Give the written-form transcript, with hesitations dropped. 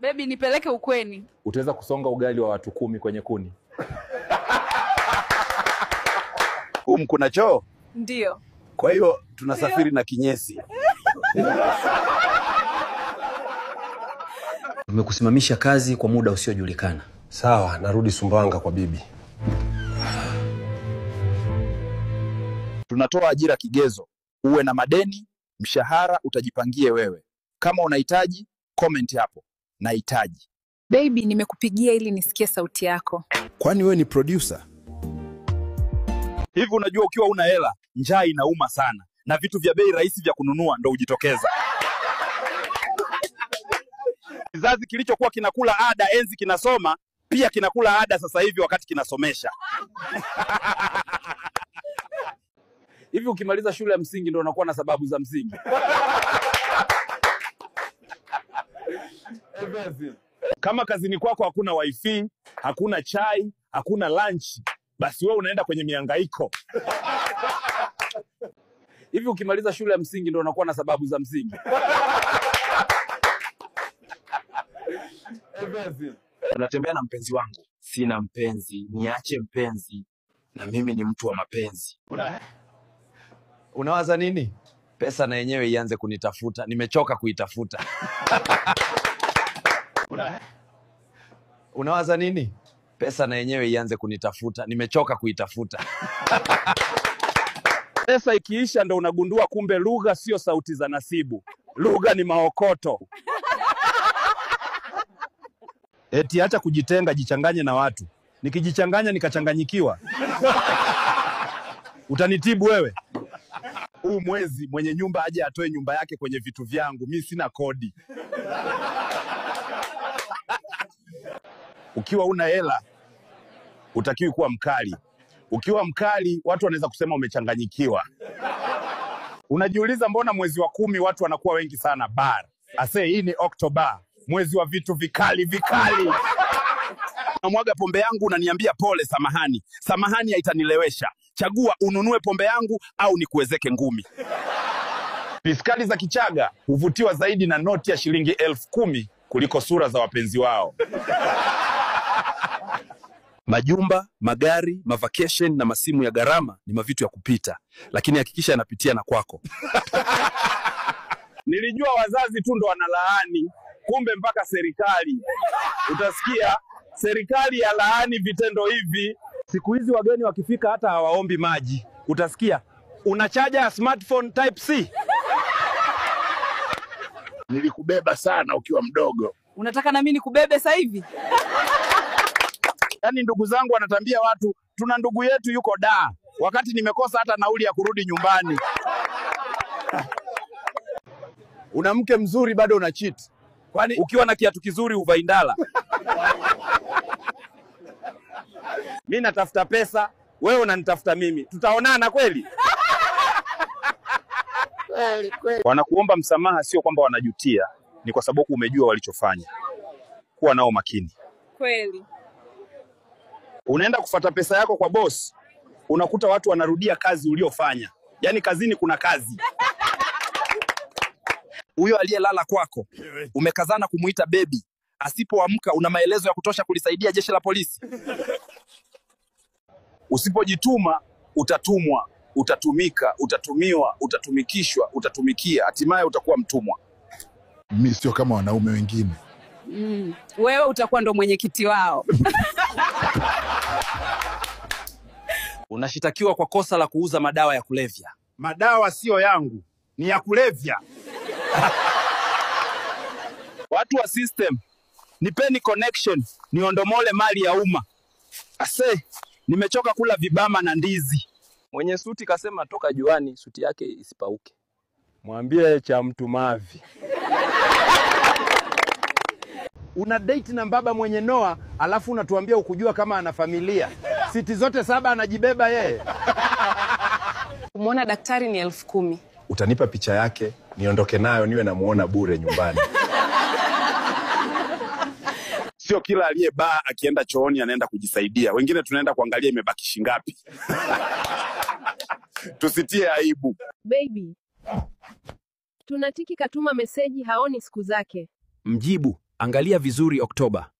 Baby, nipeleke ukweni. Utaweza kusonga ugali wa watu 10 kwenye kuni? Kuna choo? Ndio. Kwa hiyo tunasafiri na kinyesi. Tumekusimamisha kazi kwa muda usiojulikana. Sawa, narudi Sumbawanga kwa bibi. Tunatoa ajira kigezo. Uwe na madeni, mshahara utajipangie wewe. Kama unahitaji, comment hapo. Nahitaji. Baby, nimekupigia ili nisikie sauti yako. Kwani wewe ni producer? Hivi unajua ukiwa una hela, njaa inauma sana. Na vitu vya bei rahisi vya kununua ndo ujitokeza. Kizazi kilichokuwa kinakula ada enzi kinasoma, pia kinakula ada sasa hivi wakati kinasomesha. Hivi ukimaliza shule ya msingi ndio unakuwa na sababu za msingi? Kama kazini kwako hakuna wifi, hakuna chai, hakuna lunch, basi wewe unaenda kwenye mihangaiko. Hivi ukimaliza shule ya msingi ndio unakuwa na sababu za msingi? Unatembea na mpenzi wangu. Sina mpenzi, niache mpenzi. Na mimi ni mtu wa mapenzi. Unawaza nini? Pesa na yenyewe ianze kunitafuta. Nimechoka kuitafuta. Unawaza nini? Pesa na yenyewe ianze kunitafuta. Nimechoka kuitafuta. Pesa ikiisha ndo unagundua kumbe lugha sio sauti za nasibu. Lugha ni maokoto. Eti acha kujitenga, jichanganye na watu. Nikijichanganya nikachanganyikiwa. Utanitibu wewe? Huu mwezi mwenye nyumba aje atoe nyumba yake kwenye vitu vyangu. Mimi sina kodi. Ukiwa una hela, utakiwi kuwa mkali. Ukiwa mkali, watu wanaweza kusema umechanganyikiwa. Unajiuliza mbona mwezi wa 10 watu wanakuwa wengi sana bar. Ase hii ni Oktoba, mwezi wa vitu vikali vikali. Unamwaga pombe yangu unaniambia pole, samahani. Samahani haitanilewesha. Chagua ununue pombe yangu au nikuwezeke ngumi. Fiskali za Kichaga huvutiwa zaidi na noti ya shilingi 10,000 kuliko sura za wapenzi wao. Majumba, magari, mavacation na masimu ya gharama ni mavitu ya kupita, lakini hakikisha yanapitia na kwako. Nilijua wazazi tu ndo wanalaani, kumbe mpaka serikali. Utasikia serikali ya laani vitendo hivi. Siku hizi wageni wakifika hata hawaombi maji. Utasikia unachaja ya smartphone type C. Nilikubeba sana ukiwa mdogo. Unataka na mimi nikubebe sasa hivi? Yaani ndugu zangu wanatambia watu, tuna ndugu yetu yuko Dar, wakati nimekosa hata nauli ya kurudi nyumbani. Una mke mzuri bado una cheat. Kwani ukiwa na kiatu kizuri uvaindala? Mimi natafuta pesa, wewe unanitafuta mimi. Tutaonana kweli? Kweli. Wanakuomba msamaha sio kwamba wanajutia, ni kwa sababu umejua walichofanya. Kuwa nao makini. Kweli. Unaenda kufuata pesa yako kwa boss, unakuta watu wanarudia kazi uliofanya. Yaani kazini kuna kazi. Huyo aliyelala kwako, umekazana kumuita baby. Asipoamka una maelezo ya kutosha kulisaidia jeshi la polisi. Usipojituma, utatumwa, utatumika, utatumiwa, utatumikishwa, utatumikia, hatimaye utakuwa mtumwa. Mimi sio kama wanaume wengine. Wewe utakuwa ndo mwenyekiti wao. Unashitakiwa kwa kosa la kuuza madawa ya kulevya. Madawa sio yangu, ni ya kulevya. Watu wa system, nipeni connection, niondomole mali ya umma. Ase, nimechoka kula vibama na ndizi. Mwenye suti kasema toka juani, suti yake isipauke. Mwambie cha mtu mavi. Una date na baba mwenye Noah, alafu unatuambia ukujua kama ana familia. Siti zote 7 anajibeba yeye. Umeona daktari ni 10,000. Utanipa picha yake, niondoke nayo niwe namuona bure nyumbani. Sio kila aliyebaa akienda chooni anaenda kujisaidia. Wengine tunaenda kuangalia imebaki shingapi. Tusitie aibu. Baby. Tunatiki katuma meseji haoni siku zake. Mjibu, Angalia vizuri Oktoba.